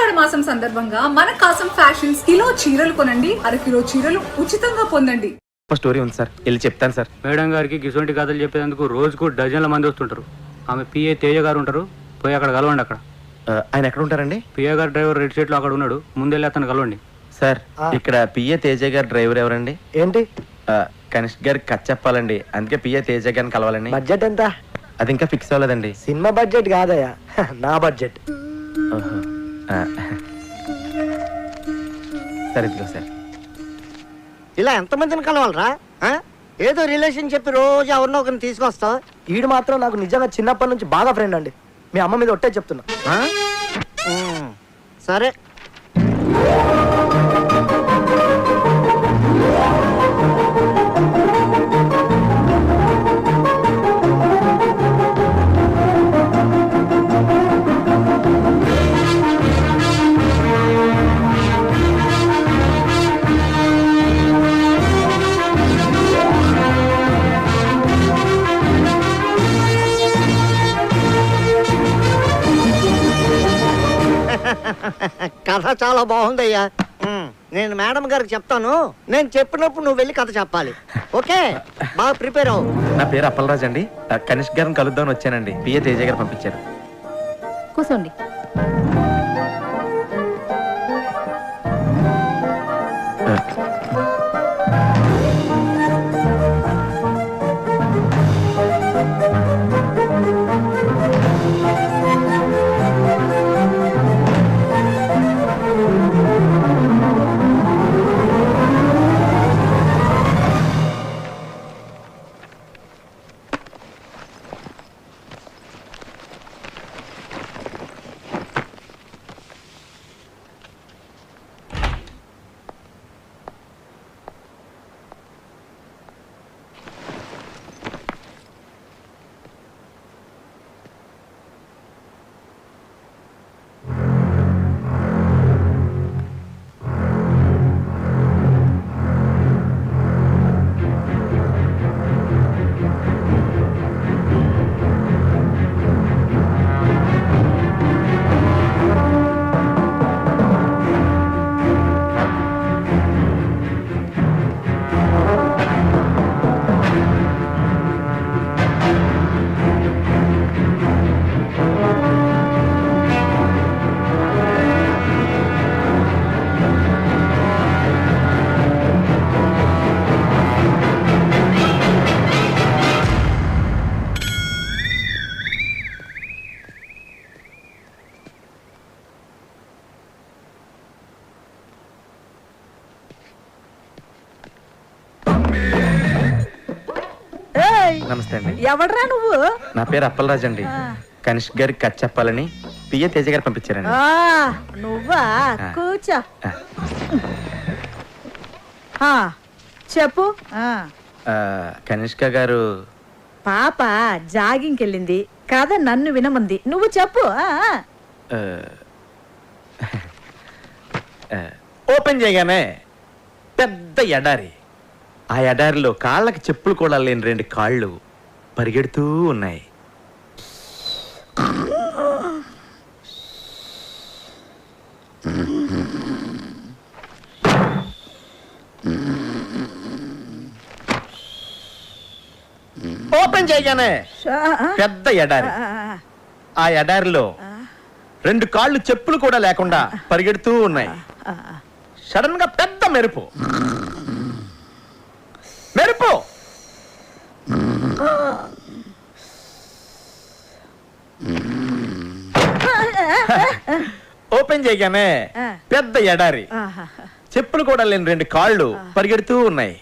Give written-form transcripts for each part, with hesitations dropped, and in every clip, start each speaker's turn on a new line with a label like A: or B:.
A: ఆషాఢ మాసం సందర్భంగా మన కాసం ఫ్యాషన్స్ కిలో చీరలు కొనండి, అరకిలో చీరలు ఉచితంగా పొందండి.
B: స్టోరీ ఉంది సార్, వెళ్ళి చెప్తాను సార్.
C: మేడం గారికి గిసొంటి కథలు చెప్పేందుకు రోజుకు డజన్ల మంది వస్తుంటారు. ఆమె పిఏ తేజ గారు ఉంటారు, పోయి అక్కడ కలవండి. అక్కడ
B: ఆయన ఎక్కడ ఉంటారండి?
C: పిఏ గారు డ్రైవర్ రెడ్ షీట్ లో అక్కడ ఉన్నాడు, ముందెళ్ళి అతను కలవండి.
B: సార్ ఇక్కడ పిఏ తేజ గారు డ్రైవర్ ఎవరండి?
D: ఏంటి?
B: కనిష్క్ గారికి కథ చెప్పాలండి, అందుకే పిఏ తేజ గారిని కలవాలండి.
D: బడ్జెట్ ఎంత?
B: అది ఇంకా ఫిక్స్ అవ్వలేదండి.
D: సినిమా బడ్జెట్ కాదయ్యా, నా బడ్జెట్.
B: సరే ఇదిగో సార్.
E: ఇలా ఎంతమందిని కలవాలరా? ఏదో రిలేషన్ చెప్పి రోజు ఎవరినో ఒకరిని తీసుకొస్తావు.
D: ఈడు మాత్రం నాకు నిజంగా చిన్నప్పటి నుంచి బాగా ఫ్రెండ్ అండి. మీ అమ్మ మీద ఒట్టే చెప్తున్నా.
E: సరే కథ చాలా బాగుందయ్యా. నేను మేడం గారికి చెప్తాను. నేను చెప్పినప్పుడు నువ్వు వెళ్ళి కథ చెప్పాలి. ఓకే, బాగా ప్రిపేర్ అవ్వు.
B: నా పేరు అప్పలరాజు అండి. కనిష్క్ గారిని కలుద్దామని వచ్చానండి. పిఏ తేజ గారు పంపించారు.
F: కూర్చోండి.
B: నమస్తే అండి.
F: ఎవడ్రా నువ్వు?
B: నా పేరు అప్పలరాజు అండి. కనిష్క్ గారికి కథ చెప్పాలని పిఏ తేజ గారు పంపించారండి.
F: నువ్వా? కూర్చో. చెప్పు.
B: కనిష్క గారు
F: పాప జాగింగ్కి వెళ్ళింది కదా, నన్ను వినమంది. నువ్వు చెప్పు.
B: ఓపెన్ చేయగానే పెద్ద ఎడారి. ఆ ఎడారిలో కాళ్ళకి చెప్పులు కూడా లేని 2 కాళ్ళు పరిగెడుతూ ఉన్నాయి. ఓపెన్ చేయగానే పెద్ద ఎడారి. ఆ ఎడారిలో 2 కాళ్ళు చెప్పులు కూడా లేకుండా పరిగెడుతూ ఉన్నాయి. సడన్ గా పెద్ద మెరుపు. మెరుపు ఓపెన్ చేయగానే పెద్ద ఎడారి. చెప్పులు కూడా లేని 2 కాళ్ళు పరిగెడుతూ ఉన్నాయి.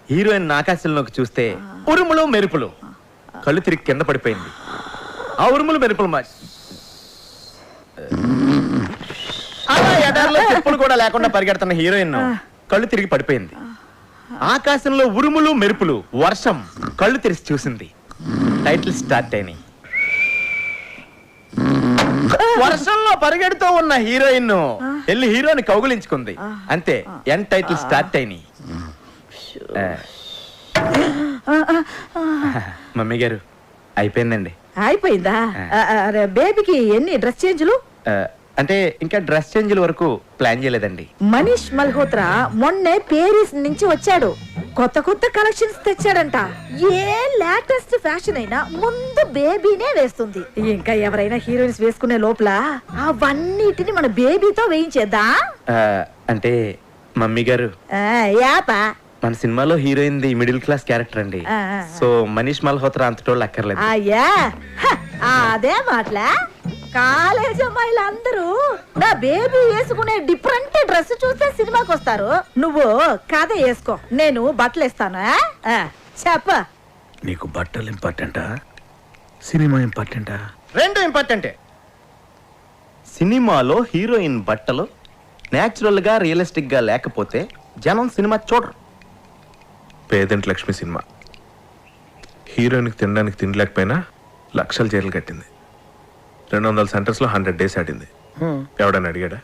B: హీరోయిన్ ఆకాశంలోకి చూస్తే ఉరుములు మెరుపులు. కళ్ళు తిరిగి కింద పడిపోయింది. ఆ ఉరుములు మెరుపులు అలా ఎడారిలో చెప్పులు కూడా లేకుండా పరిగెడుతున్న హీరోయిన్ కళ్ళు తిరిగి పడిపోయింది. ఆకాశంలో ఉరుములు మెరుపులు, వర్షం. కళ్ళు తెరిచి చూసింది. టైటిల్ స్టార్ట్ అయినాయి. వర్షంలో పరిగెడుతూ ఉన్న హీరోయిన్ వెళ్ళి హీరోని కౌగులించుకుంది. అంతే, ఎన్ టైటిల్ స్టార్ట్ అయినాయి. మమ్మీ గారు అయిపోయిందండి.
F: అయిపోయిందా? బేబీకి ఎన్ని డ్రెస్ చేంజ్లు?
B: అంటే ఇంకా డ్రెస్ చేంజ్ల వరకు ప్లాన్ చేయలేదండి.
F: మనీష్ మల్హోత్రా మొన్నే పేరిస్ నుంచి వచ్చాడు. కొత్త కొత్త కలెక్షన్స్ తెచ్చాడంట. ఏ లేటెస్ట్ ఫ్యాషన్ అయినా ముందు బేబీనే వేస్తుంది. ఇంకా ఎవరైనా హీరోయిన్స్ వేసుకునే లోపల అవన్నిటిని మన బేబీతో వేయించేద్దా?
B: అంటే మమ్మీ గారు,
F: యాపా
B: మన సినిమాలో heroine the middle class character అండి. సో మనీష్ మల్హోత్రా అంతటోళ్ళు అక్కర్లేదు.
F: అయ్యా అదే మాటలా కాలేజ్ అమ్మాయిలు అందరూ నా బేబీ వేసుకునే డిఫరెంట్ డ్రెస్ చూస్తే సినిమాకి వస్తారు. నువ్వు కథ వేసుకో, నేను బట్టలు ఇస్తాను. చెప్ప
G: నీకు బట్టలు ఇంపార్టెంటా, సినిమా ఇంపార్టెంటా?
B: రెండు ఇంపార్టెంటే. సినిమాలో హీరోయిన్ బట్టలు నేచురల్ గా రియలిస్టిక్ గా లేకపోతే జనం సినిమా చూడరు.
H: పేదంటి లక్ష్మి సినిమా హీరోయిన్కి తినడానికి తినలేకపోయినా లక్షల చీరలు కట్టింది. 200 సెంటర్స్ లో 100 days ఆడింది. ఎవడని అడిగాడా?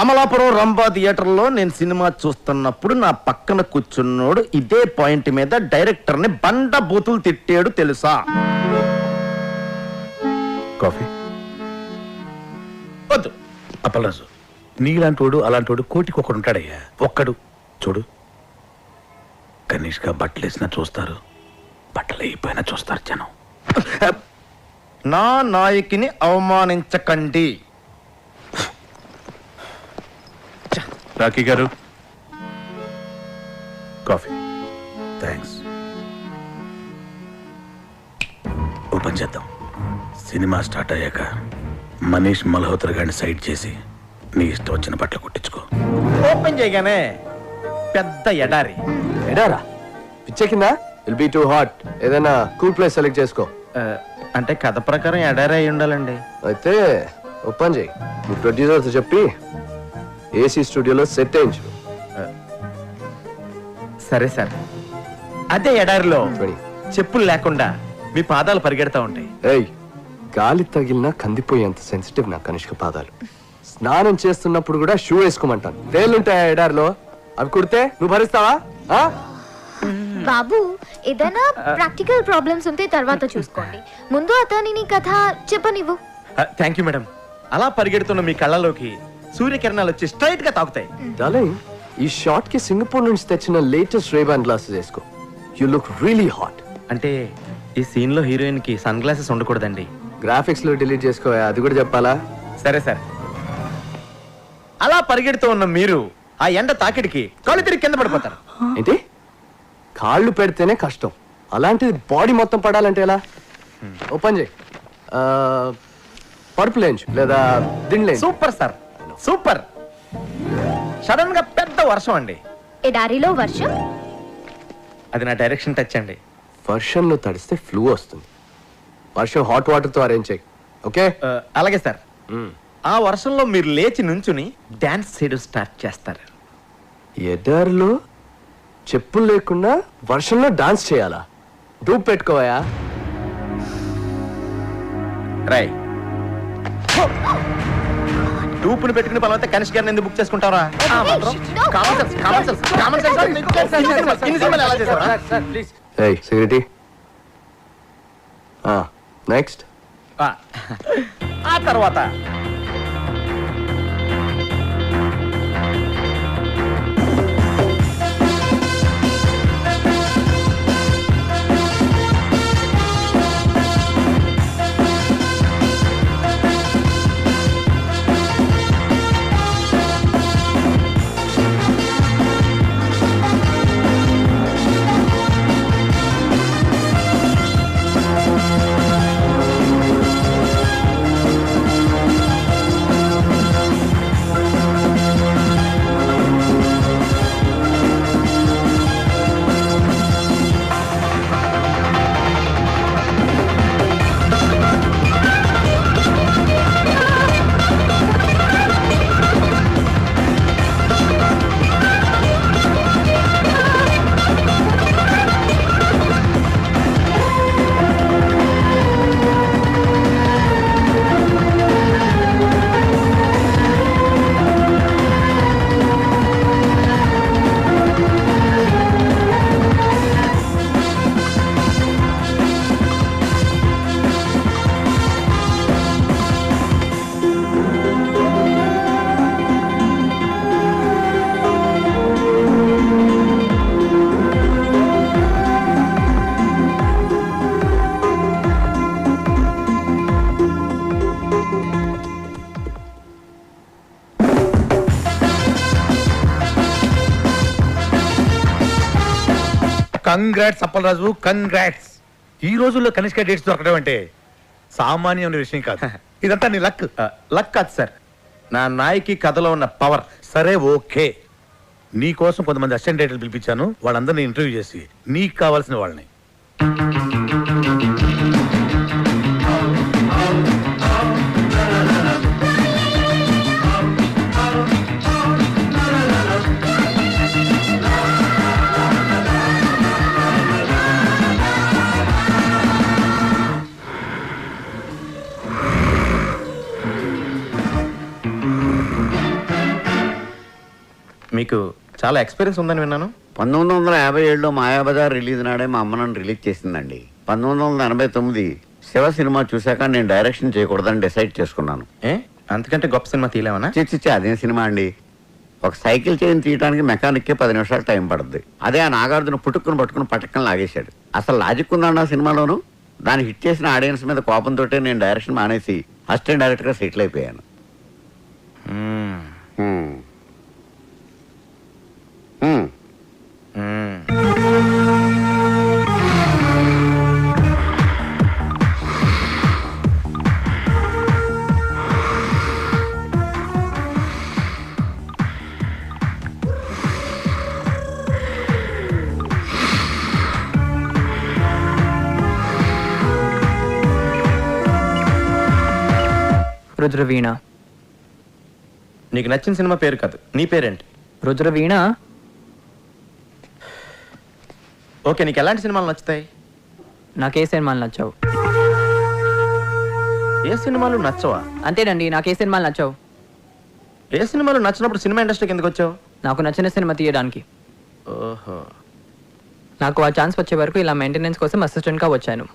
B: అమలాపురం రంభా థియేటర్ లో నేను సినిమా చూస్తున్నప్పుడు నా పక్కన కూర్చున్నోడు ఇదే పాయింట్ మీద డైరెక్టర్ ని బండ బూతులు తిట్టాడు తెలుసా?
H: కాఫీ
B: వద్దు.
G: అప్పలరాజు, నీలాంటోడు అలాంటోడు కోటికి ఒకడు ఉంటాడయ్యా. ఒక్కడు చూడు, కనీష్గా బట్టలు వేసినా చూస్తారు, బట్టలు అయిపోయినా చూస్తారు జనం.
B: నా నాయకిని అవమానించకండి.
H: రాకీ గారు, కాఫీ.
G: థ్యాంక్స్. ఓపెన్ చేద్దాం. సినిమా స్టార్ట్ అయ్యాక మనీష్ మల్హోత్రా గారిని సైడ్ చేసి నీ ఇష్టం వచ్చిన బట్టలు కుట్టించుకో.
B: ఓపెన్ చేయగానే పెద్ద ఎడారి.
I: ఎడారా పిచ్చెక్కిందా? Will be too hot. ఏదైనా కూల్ ప్లేస్ సెలెక్ట్ చేసుకో.
B: అంటే కథ ప్రకారం ఎడారి అయి ఉండాలండి.
I: అయితే ఓపెన్ చేయి. మీ ప్రొడ్యూసర్తో చెప్పి ఏసీ స్టూడియోలో సెట్ వేయించు.
B: సరే సార్. అదే ఎడారిలో
I: చూడి.
B: చెప్పులు లేకుండా మీ పాదాలు పరిగెడతా ఉంటాయి.
I: ఏయ్, గాలి తగిలినా కందిపోయేంత సెన్సిటివ్ నా కనిష్క పాదాలు. స్నానం చేస్తున్నప్పుడు కూడా షూ వేసుకోమంటాను. తేలుంటాయా ఎడారిలో? అవి కుడితే నువ్వు భరిస్తావా?
J: బాబు, ఏదైనా ప్రాక్టికల్ ప్రాబ్లమ్స్ ఉంటే తర్వాత చూసుకోండి. ముందు అతనిని కథ చెప్పనివ్వు.
B: Thank you madam. అలా పరిగెడుతున్న మీ కళ్ళలోకి సూర్యకిరణాలు వచ్చి స్ట్రైట్ గా తాకుతాయి.
I: డార్లింగ్, ఈ షాట్ కి సింగపూర్ నుంచి తెచ్చిన లేటెస్ట్ రేబాన్ గ్లాసెస్ వేసుకో. You look really hot.
B: అంటే ఈ సీన్ లో హీరోయిన్ కి సన్ గ్లాసెస్ ఉండకూడదండి.
I: గ్రాఫిక్స్ లో డిలీట్ చేసుకో, అది కూడా చెప్పాలా?
B: సరే సార్. అలా పరిగెడుతూ ఉన్న మీరు ఆ ఎండ తాకిడికి కళ్ళు తిరిగి కింద పడిపోతారు.
I: ఏంటి? కాళ్ళు పెడితేనే కష్టం, అలాంటిది బాడీ మొత్తం పడాలంటే ఎలా? ఓపెన్ చేయి. పరుపు లేంచు లేదా దిండ్లేంచు.
B: Super sir, super. సడన్ గా పెద్ద వర్షం అండి.
J: ఎడారిలో వర్షం?
B: అది నా డైరెక్షన్ టచ్ అండి.
I: వర్షంలో తడిస్తే ఫ్లూ వస్తుంది. వర్షం హాట్ వాటర్ తో అరేంజ్ చేయి. ఓకే?
B: అలాగే సార్. ఆ వర్షంలో మీరు లేచి నుంచుని డాన్స్ చేయడం స్టార్ట్ చేస్తారు.
I: ఎడారిలో చెప్పులు లేకుండా వర్షంలో డాన్స్ చేయాలా? డూప్ పెట్టుకోవా?
B: రై డూపుని పెట్టుకుని పలవతే కనిష్ గారిని ఎందుకు బుక్ చేసుకుంటారా?
I: ఏయ్ సెక్యూరిటీ, నెక్స్ట్.
B: ఆ తర్వాత
G: కంగ్రాట్స్ అప్పలరాజు, కంగ్రాట్స్. ఈ రోజుల్లో కనిష్క డేట్స్ దొరకడం అంటే సామాన్యమైన విషయం కాదు. ఇదంతా నీ లక్.
B: లక్ కాదు సార్, నా నాయకి కథలో ఉన్న పవర్.
G: సరే ఓకే, నీ కోసం కొంతమంది అసిస్టెంట్ డైరెక్టర్లు పిలిపించాను. వాళ్ళందరినీ ఇంటర్వ్యూ చేసి నీకు కావాల్సిన వాళ్ళని.
B: మీకు చాలా ఎక్స్పీరియన్స్ ఉందని విన్నాను.
K: 1957లో మాయాబజార్ రిలీజ్ నాడే మా అమ్మ నన్ను రిలీజ్ చేసిందండి. 1989 శివ సినిమా చూశాక నేను డైరెక్షన్ చేయకూడదని డిసైడ్ చేసుకున్నాను.
B: అంతకంటే గొప్ప సినిమా తీయలేమన్నా?
K: చిచ్చి అదేం సినిమా అండి. ఒక సైకిల్ చైన్ తీయడానికి మెకానిక్కే 10 నిమిషాలు టైం పడుతుంది. అదే ఆ నాగార్జున పుట్టుకుని పట్టుకుని పట్టకం లాగేశాడు. అసలు లాజిక్ ఉందండి ఆ సినిమాలోను. దాన్ని హిట్ చేసిన ఆడియన్స్ మీద కోపంతో నేను డైరెక్షన్ మానేసి అసిస్టెంట్ డైరెక్టర్గా సెటిల్ అయిపోయాను.
L: రుద్రవీణ.
B: నీకు నచ్చిన సినిమా పేరు కాదు, నీ పేరేంటి?
L: రుద్రవీణ.
B: ఓకే, నీకు ఎలాంటి సినిమాలు నచ్చుతాయి?
L: నాకే సినిమాలు నచ్చావు.
B: ఏ సినిమాలు నచ్చవా?
L: అంతేనండి, నాకే సినిమాలు నచ్చావు.
B: ఏ సినిమాలు నచ్చినప్పుడు సినిమా ఇండస్ట్రీకి ఎందుకు వచ్చావు?
L: నాకు నచ్చిన సినిమా తీయడానికి.
B: ఓహో.
L: నాకు ఆ ఛాన్స్ వచ్చే వరకు ఇలా మెయింటెనెన్స్ కోసం అసిస్టెంట్గా వచ్చాను.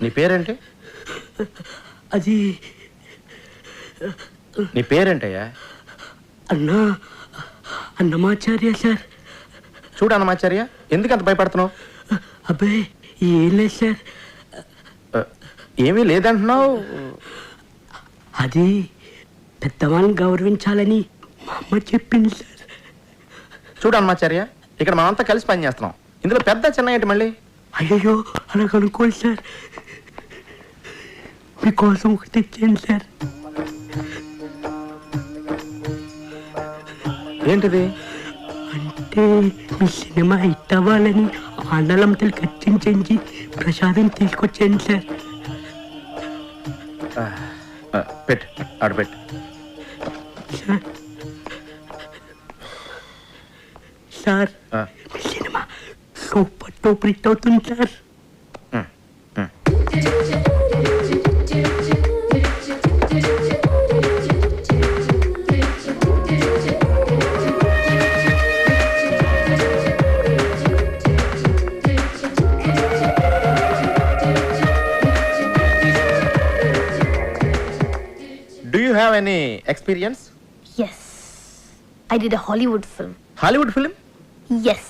B: నీ పేరేంటి?
M: అది
B: నీ పేరేంటయ్యా?
M: అన్నమాచార్య సార్.
B: చూడు అన్నమాచార్య, ఎందుకు అంత భయపడుతున్నావు?
M: అబ్బాయి ఏం లేదు సార్.
B: ఏమీ లేదంటున్నావు.
M: అది పెద్దవాళ్ళని గౌరవించాలని మా అమ్మ చెప్పింది సార్.
B: చూడు అన్నమాచార్య, ఇక్కడ మనమంతా కలిసి పని చేస్తున్నాం. ఇందులో పెద్ద చిన్న ఏంటి మళ్ళీ?
M: అయ్యో అలా కనుక్కోండి సార్. మీకోసం ఒకటి తెచ్చాను సార్.
B: ఏంటిది?
M: అంటే మీ సినిమా హిట్ అవ్వాలని ఆండలంతలు ఖర్చించి ప్రసాదం తీసుకొచ్చాను సార్.
B: పెట్టు, ఆడపెట్టు.
M: సార్ మీ సినిమా సూపర్ టూపర్ హిట్ అవుతుంది sir.
B: Do you have any experience?
J: Yes. I did a Hollywood film.
B: Hollywood film?
J: Yes.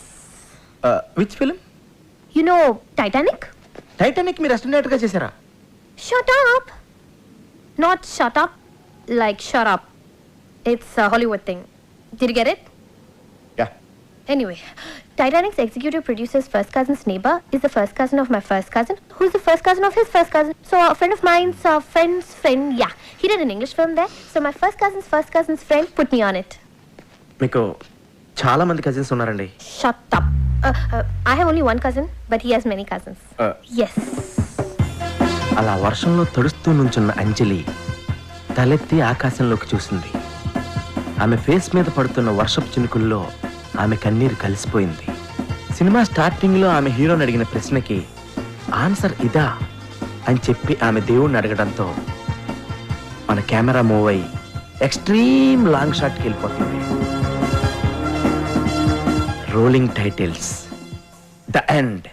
B: Which film?
J: You know Titanic?
B: Titanic మీరు అసిస్టెంట్ డైరెక్టర్గా చేశారా?
J: Shut up. Not shut up, like shut up. It's a Hollywood thing. Did you get it?
B: Yeah.
J: Anyway, Titanic's executive producer's first cousin's neighbor is the first cousin of my first cousin, who's the first cousin of his first cousin. So a friend of mine's friend's friend, yeah, he did an English film there. So my first cousin's friend put me on it.
B: మీకు చాలా మంది cousins ఉన్నారండి.
J: Shut up. I have only one cousin, but he has many cousins. Yes.
B: అలా వర్షంలో తడుస్తూ నుంచున్న అంజలి తలెత్తి ఆకాశంలోకి చూసింది. ఆమె ఫేస్ మీద పడుతున్న వర్షపు చినుకుల్లో ఆమె కన్నీరు కలిసిపోయింది. సినిమా స్టార్టింగ్లో ఆమె హీరోని అడిగిన ప్రశ్నకి ఆన్సర్ ఇదా అని చెప్పి ఆమె దేవుణ్ణి అడగడంతో మన కెమెరా మూవ్ అయ్యి ఎక్స్ట్రీమ్ లాంగ్ షాట్కి వెళ్ళిపోతుంది. Rolling titles, the end.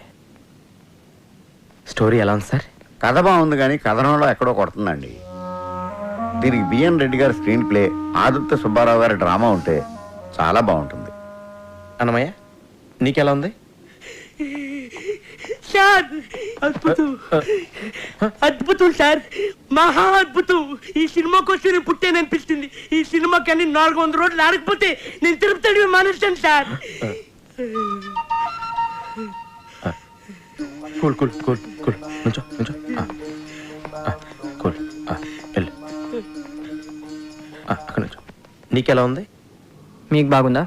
B: Story ఎలా ఉంది సార్?
K: కథ బాగుంది కానీ కథనంలో ఎక్కడో కొడుతుందండి. దీనికి బిఎన్ రెడ్డి గారి స్క్రీన్ ప్లే, ఆదిత్య సుబ్బారావు గారి డ్రామా ఉంటే చాలా బాగుంటుంది.
B: అన్నమయ్య నీకెలా ఉంది?
M: సార్ అద్భుతం, అద్భుతం సార్, మహా అద్భుతం. ఈ సినిమా కోసం నేను పుట్టాననిపిస్తుంది. ఈ సినిమాకి అన్ని 400 రోజులు ఆడకపోతే నేను తిరుపతి మానేస్తాను sir.
B: Cool cool cool cool నుంచో నుంచో. కూల్ వెళ్ళు. అక్కడ నుంచో. నీకెలా ఉంది?
L: మీకు బాగుందా?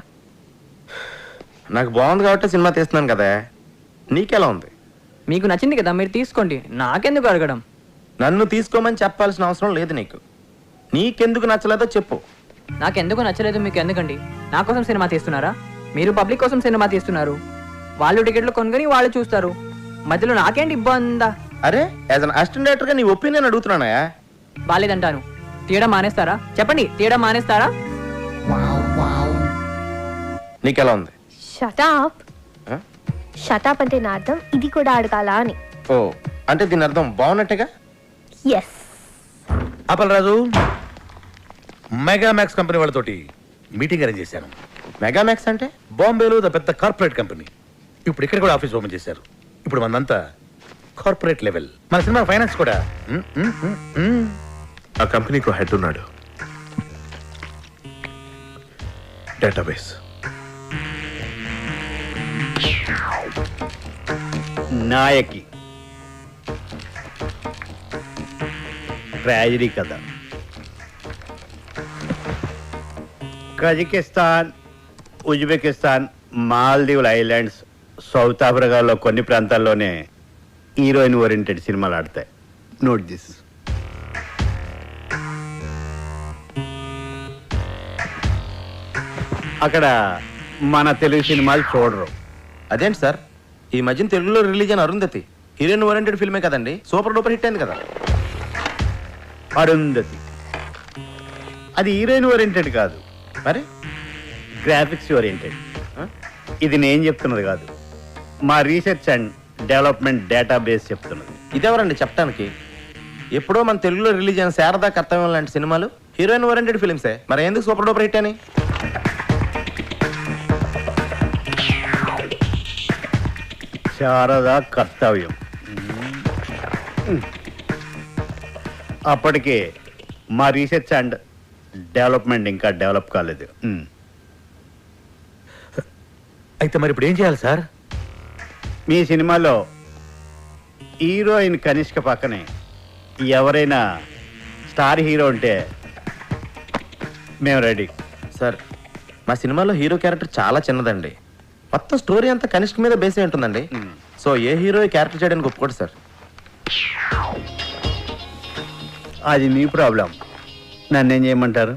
B: నాకు బాగుంది కాబట్టి సినిమా తీస్తున్నాను కదా. నీకెలా ఉంది?
L: మీకు నచ్చింది కదా, మీరు తీసుకోండి, నాకెందుకు అడగడం?
B: నన్ను తీసుకోమని చెప్పాల్సిన అవసరం లేదు నీకు. నీకెందుకు నచ్చలేదో చెప్పు.
L: నాకెందుకు నచ్చలేదు మీకు ఎందుకండి? నా కోసం సినిమా తీస్తున్నారా? మీరు పబ్లిక్ కోసం సినిమా తీస్తున్నారు. వాళ్ళు టికెట్లు కొనుగొని వాళ్ళు చూస్తారు. మధ్యలో నాకేంటి ఇబ్బందా?
B: అరే యాజ్ అన్ అసిస్టెంట్ డైరెక్టర్ గా నీ ఒపీనియన్ అడుగుతున్నానయా.
L: బాలేదంటాను. తీయడం మానేస్తారా? చెప్పండి, తీయడం మానేస్తారా?
B: నీకెలా ఉంది?
J: షటాప్. షటాప్ అంటే నా అర్థం ఇది కూడా అడగాల అని.
B: ఓ అంటే దీని అర్థం బాగున్నట్టుగా.
J: ఎస్.
G: అప్పలరాజు, మెగామాక్స్ కంపెనీ వాళ్ళతోటి మీటింగ్ అరేంజ్ చేశాను.
B: మెగామాక్స్ అంటే
G: బాంబేలో ద పెద్ద కార్పొరేట్ కంపెనీ. ఇప్పుడు ఇక్కడ కూడా ఆఫీస్ ఓపెన్ చేశారు. ఇప్పుడు మనంతా కార్పొరేట్ లెవెల్. మన సినిమా ఫైనాన్స్ కూడా.
H: ఆ కంపెనీకి హెడ్ ఉన్నాడు. డేటాబేస్.
N: నాయకి ట్రాజడీ కథ. కజకిస్తాన్, ఉజ్బెకిస్తాన్, మాల్దీవుల ఐలాండ్స్, సౌత్ ఆఫ్రికాలో కొన్ని ప్రాంతాల్లోనే హీరోయిన్ ఓరియంటెడ్ సినిమాలు ఆడతాయి. Note this. అక్కడ మన తెలుగు సినిమాలు చూడరు.
B: అదేంటి సార్, ఈ మధ్యన తెలుగులో రిలీజ్ అయిన అరుంధతి హీరోయిన్ ఓరియంటెడ్ ఫిల్మే కదండి, సూపర్ డూపర్ హిట్ అయింది కదా.
N: అరుంధతి అది హీరోయిన్ ఓరియంటెడ్ కాదు,
B: మరి
N: గ్రాఫిక్స్ ఓరియంటెడ్. ఇది నేను చెప్తున్నది కాదు, మా రీసెర్చ్ అండ్ డెవలప్మెంట్ డేటాబేస్ చెప్తున్నది.
B: ఇదెవరండి చెప్పడానికి? ఎప్పుడో మన తెలుగులో రిలీజ్ అయిన శారదా కర్తవ్యం లాంటి సినిమాలు హీరోయిన్ ఓరియంటెడ్ ఫిల్మ్సే, మరి ఎందుకు సూపర్ డూపర్ హిట్ అని?
N: శారదా కర్తవ్యం అప్పటికే మా రీసెర్చ్ అండ్ డెవలప్మెంట్ ఇంకా డెవలప్ కాలేదు.
G: అయితే మరి ఇప్పుడు ఏం చేయాలి సార్?
N: మీ సినిమాలో హీరోయిన్ కనిష్క పక్కనే ఎవరైనా స్టార్ హీరో ఉంటే మేము రెడీ.
B: సార్ మా సినిమాలో హీరో క్యారెక్టర్ చాలా చిన్నదండి. మొత్తం స్టోరీ అంతా కనిష్క మీద బేస్ అయి ఉంటుందండి. సో ఏ హీరో ఈ క్యారెక్టర్ చేయడానికి ఒప్పుకోడు సార్.
N: అది మీ ప్రాబ్లం. నన్నేం చేయమంటారు?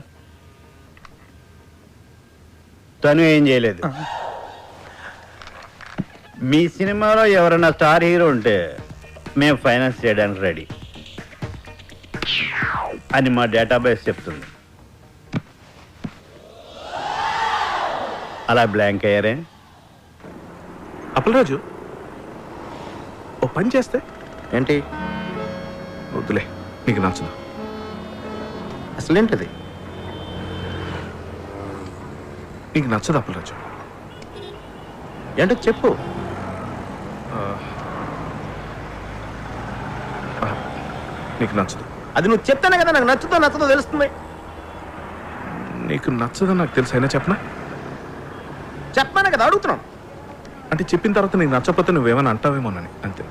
N: తను ఏం చేయలేదు. మీ సినిమాలో ఎవరైనా స్టార్ హీరో ఉంటే మేము ఫైనాన్స్ చేయడానికి రెడీ అని మా డేటాబేస్ చెప్తుంది. అలా బ్లాంక్ అయ్యారే?
H: అప్పలరాజు, ఓ పని చేస్తే
B: ఏంటి?
H: వద్దులే, నీకు నచ్చదు.
B: అసలేంటిది?
H: నీకు నచ్చదు అప్పలరాజు.
B: ఏంటో చెప్పు.
H: నీకు నచ్చదు.
B: అది నువ్వు చెప్తానే కదా నాకు నచ్చుతో నచ్చదో తెలుస్తుంది.
H: నీకు నచ్చదో నాకు తెలుసు, అయినా చెప్పనా?
B: చెప్పానే కదా అడుగుతున్నాను.
H: అంటే చెప్పిన తర్వాత నీకు నచ్చకపోతే నువ్వేమైనా అంటావేమోనని అంతే.